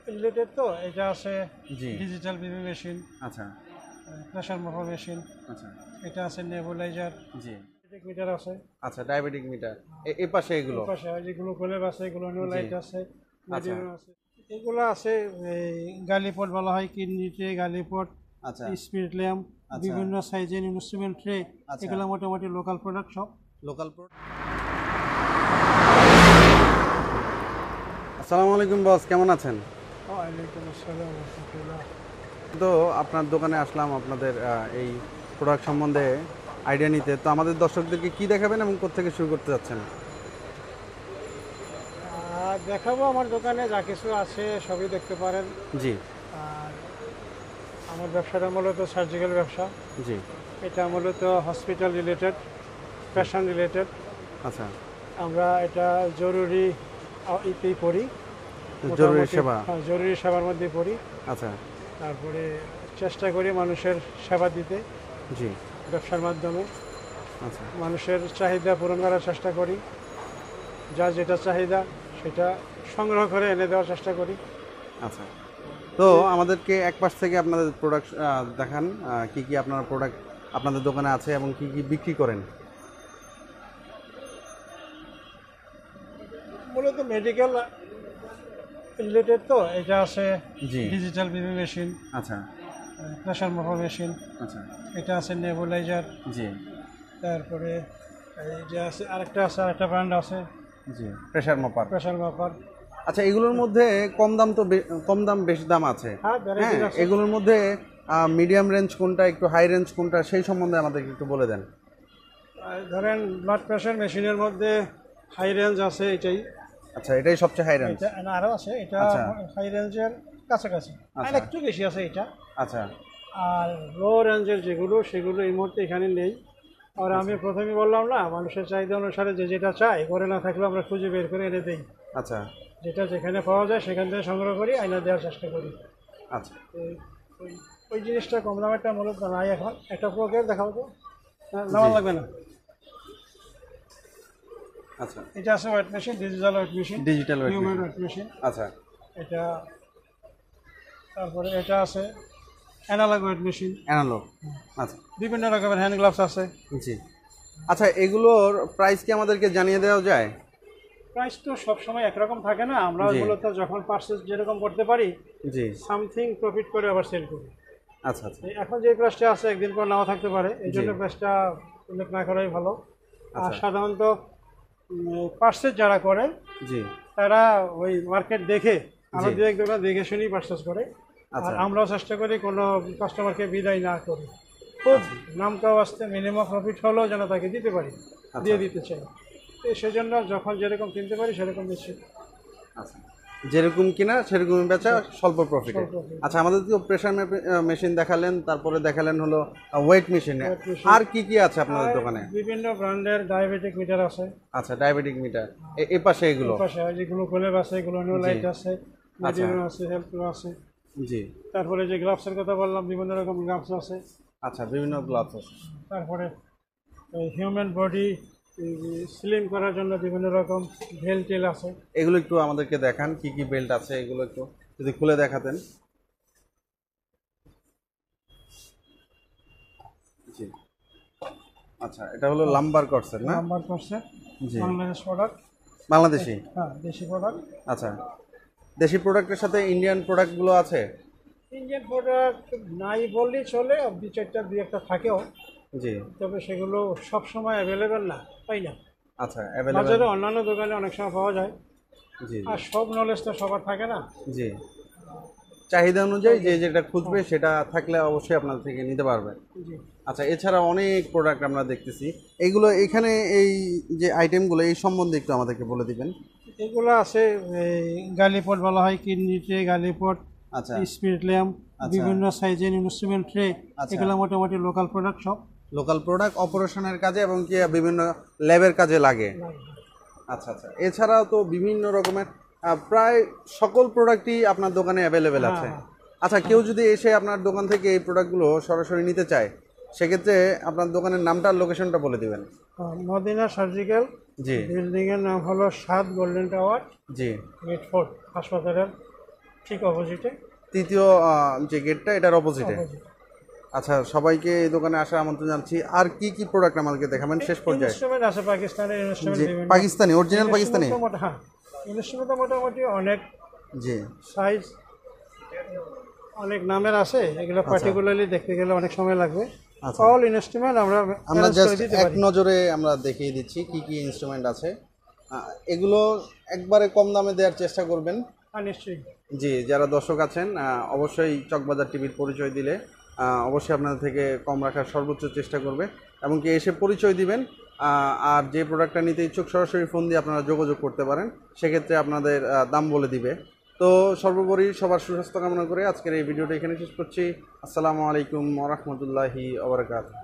Related তো এটা আছে জি ডিজিটাল বিবি মেশিন, আচ্ছা প্রেসার মাপার মেশিন, আচ্ছা এটা আছে নেবুলাইজার, জি মিটার আছে। আচ্ছা ডায়াবেটিক মিটার এই পাশে এগুলো এই পাশে যেগুলো কোলেব আছে, এগুলো জি লাইট আছে, আচ্ছা মিডিয়াম আছে। এগুলো আছে এই গালিপট বলা হয়, কিডনি ট্রে, গালিপট, আচ্ছা স্পিরিট ল্যাম্প, আচ্ছা বিভিন্ন সাইজের ইনস্ট্রুমেন্ট ট্রে। আচ্ছা এগুলো মোটামুটি লোকাল প্রোডাক্ট সব। লোকাল আসসালামু আলাইকুম বস, কেমন আছেন? ওয়ালাইকুম আসসালাম রাহমাতুল্লাহ। তো আপনার দোকানে আসলাম আপনাদের এই প্রোডাক্ট সম্বন্ধে আইডিয়া নিতে। তো আমাদের দর্শকদেরকে কি দেখাবেন এবং কোত্থেকে শুরু করতে যাচ্ছেন? দেখাবো আমার দোকানে যা কিছু আছে সবই দেখতে পারেন। জি আর আমার ব্যবসাটা মূলত সার্জিক্যাল ব্যবসা। জি এটা মূলত হসপিটাল রিলেটেড, পেশেন্ট রিলেটেড। আচ্ছা আমরা এটা জরুরি ইতেই পড়ি, জরুরি মোটামুটি, সেবা জরুরি সেবার মধ্যে পড়ি। আচ্ছা তারপরে চেষ্টা করি মানুষের সেবা দিতে জি ব্যবসার মাধ্যমে। আচ্ছা মানুষের চাহিদা পূরণ করার চেষ্টা করি, যার যেটা চাহিদা সেটা সংগ্রহ করে এনে দেওয়ার চেষ্টা করি। আচ্ছা তো আমাদেরকে এক পাশ থেকে আপনাদের প্রোডাক্ট দেখান, কি কি আপনার প্রোডাক্ট আপনাদের দোকানে আছে এবং কি কি বিক্রি করেন। মূলত মেডিকেল রিলেটেড তো এটা আছে জি ডিজিটাল বিবি মেশিন, আচ্ছা প্রেসার মাপার মেশিন, আচ্ছা এটা আছে নেবুলাইজার। জি তারপরে এই যে আছে আরেকটা ব্র্যান্ড আছে জি প্রেশার মাপার। প্রেসার মাপার। আচ্ছা এগুলোর মধ্যে কম দাম তো কম দাম বেশি দাম আছে। হ্যাঁ, হ্যাঁ ভ্যারাইটি আছে। এগুলোর মধ্যে মিডিয়াম রেঞ্জ কোনটা, একটু হাই রেঞ্জ কোনটা, সেই সম্বন্ধে আমাদেরকে একটু বলে দেন। ধরেন ব্লাড প্রেশার মেশিনের মধ্যে হাই রেঞ্জ আছে এটাই। আচ্ছা এটাই সবচেয়ে হাই রেঞ্জ। এটা আরও আছে, এটা আচ্ছা হাই রেঞ্জের কাছাকাছি, আর আচ্ছা একটু বেশি আছে এটা। আচ্ছা আর লো রেঞ্জের যেগুলো সেগুলো এই মুহূর্তে এখানে নেই। আর আমি প্রথমে বললাম না, মানুষের চাহিদা অনুসারে যে যেটা চাই করে না থাকলে আমরা খুঁজে বের করে এনে দিই। আচ্ছা যেটা যেখানে পাওয়া যায় সেখান থেকে সংগ্রহ করি, আইনা দেওয়ার চেষ্টা করি। আচ্ছা ওই ওই জিনিসটা কম দামেরটা মূলত নাই এখন। একটা প্রোকের দেখাবো তো, নেওয়া লাগবে না। আচ্ছা এটা আছে weight machine, digital weight machine, digital weight human machine. Weight machine আচ্ছা এটা। তারপরে এটা আছে অ্যানালগ ওয়েট মেশিন। অ্যানালগ। আচ্ছা বিভিন্ন রকমের হ্যান্ড গ্লাভস আছে। জি আচ্ছা এগুলোর প্রাইস কি আমাদেরকে জানিয়ে দেওয়া যায়? প্রাইস তো সবসময় একরকম থাকে না, আমরা জি। মূলত যখন পারচেজ যেরকম করতে পারি জি সামথিং প্রফিট করে আবার সেল করি। আচ্ছা আচ্ছা এখন যে প্রাইসটা আছে একদিন পর নাও থাকতে পারে, এই জন্য জি। প্রাইসটা উল্লেখ না করাই ভালো। আর আচ্ছা সাধারণত পারচেজ যারা করে জি তারা ওই মার্কেট দেখে, আরো জি। দু এক দোকান দেখে শুনেই পারচেজ করে। আর আচ্ছা আমরাও চেষ্টা করি কোনো কাস্টমারকে বিদায় না করি, খুব নাম কাও আসতে মিনিমাম প্রফিট হলেও যেন তাকে দিতে পারি, দিয়ে দিতে চাই। তো সেজন্য যখন যেরকম কিনতে পারি সেরকম দিচ্ছি। আচ্ছা যেরকম কিনা সেরকমই বেচা, স্বল্প প্রফিটে। স্বল্প profit। আচ্ছা আমাদের তো প্রেশার মেশিন দেখালেন, তারপরে দেখালেন হলো ওয়েট মেশিন। Weight machine। আর কি কি আছে আপনাদের আর দোকানে? বিভিন্ন ব্র্যান্ডের ডায়াবেটিক মিটার আছে। আচ্ছা ডায়াবেটিক মিটার এই পাশে এগুলো। পাশে যেগুলো কোলেব আছে, এগুলো লাইট আছে, মিডিয়াম আছে, হেল্প আছে। জি তারপরে যে গ্লাভসের কথা বললাম, বিভিন্ন রকম গ্লাভস আছে। আচ্ছা বিভিন্ন গ্লাভস আছে। তারপরে হিউম্যান বডি স্লিম করার জন্য বিভিন্ন রকম ভেল টেল আছে। এগুলো একটু আমাদেরকে দেখান, কি কি বেল্ট আছে এগুলো একটু যদি খুলে দেখাতেন। জি আচ্ছা এটা হলো লাম্বার কটসের না? নাম্বার করছে জি বাংলাদেশ প্রোডাক্ট। বাংলাদেশি। হ্যাঁ, দেশি প্রোডাক্ট। আচ্ছা দেশি প্রোডাক্টের সাথে ইন্ডিয়ান প্রোডাক্টগুলো আছে? ইন্ডিয়ান প্রোডাক্ট নাই বললেই চলে, দুই একটা থাকেও, জি তবে সেগুলো সব সময় অ্যাভেলেবেল না, তাই না? আচ্ছা অ্যাভেলেবেল। বাজারে অন্যান্য দোকানে অনেক সময় পাওয়া যায়। জি আর সব নলেজ তো সবার থাকে না। জি চাহিদা অনুযায়ী যে যেটা খুঁজবে সেটা থাকলে অবশ্যই আপনার থেকে নিতে পারবে। জি। আচ্ছা এছাড়া অনেক প্রোডাক্ট আমরা দেখতেছি, এইগুলো এখানে এই যে আইটেমগুলো এই সম্বন্ধে একটু আমাদেরকে বলে দিবেন। এগুলো আছে এই গালিপট বলা হয়, কিডনি ট্রে, গালিপট, আচ্ছা স্পিরিট ল্যাম্প, আচ্ছা বিভিন্ন সাইজের ইনস্ট্রুমেন্ট ট্রে। আচ্ছা এগুলো মোটামুটি লোকাল প্রোডাক্ট সব। লোকাল প্রোডাক্ট অপারেশনের কাজে এবং কি বিভিন্ন ল্যাবের কাজে লাগে। আচ্ছা আচ্ছা এছাড়াও তো বিভিন্ন রকমের প্রায় সকল প্রোডাক্টই আপনার দোকানে অ্যাভেলেবেল আছে। আচ্ছা কেউ যদি এসে আপনার দোকান থেকে এই প্রোডাক্টগুলো সরাসরি নিতে চায় সেক্ষেত্রে আপনার দোকানের নামটা আর লোকেশনটা বলে দিবেন। Medina surgical. জি বিল্ডিং এর নাম হলো 7 গোল্ডেন টাওয়ার, জি মিটফোর্ড হাসপাতালের ঠিক অপোজিটে। তৃতীয় যে গেটটা এটার অপোজিটে। আচ্ছা, সবাইকে এই দোকানে আসার আমন্ত্রণ জানাচ্ছি। আর কি কি প্রোডাক্ট আমাদেরকে দেখাবেন শেষ পর্যায়ে? ইনস্ট্রুমেন্ট আছে পাকিস্তানের ইনস্ট্রুমেন্ট যে বিভিন্ন। পাকিস্তানি, অরিজিনাল পাকিস্তানি? হ্যাঁ, ইনস্ট্রুমেন্ট মোটামুটি অনেক জি। সাইজ, অনেক নামের আছে, এগুলো পার্টিকুলারলি দেখতে গেলে অনেক সময় লাগবে। আচ্ছা। অল ইনস্ট্রুমেন্ট আমরা arrange জাস্ট করে দিতে এক পারি। নজরে আমরা দেখিয়ে দিচ্ছি কি কি ইনস্ট্রুমেন্ট আছে। এগুলো একবারে কম দামে দেওয়ার চেষ্টা করবেন। হ্যাঁ, নিশ্চয়ই। জি, যারা দর্শক আছেন অবশ্যই চকবাজার টিভির পরিচয় দিলে অবশ্যই আপনাদের থেকে কম রাখার সর্বোচ্চ চেষ্টা করবে, এমনকি এসে পরিচয় দিবেন। আর যে প্রোডাক্টটা নিতে ইচ্ছুক সরাসরি ফোন দিয়ে আপনারা যোগাযোগ করতে পারেন, সেক্ষেত্রে আপনাদের দাম বলে দিবে। তো সর্বোপরি সবার সুস্বাস্থ্য কামনা করে আজকের এই ভিডিওটা এখানে শেষ করছি। আসসালামু আলাইকুম ওয়া রাহমাতুল্লাহি ওয়া বারাকাতুহু।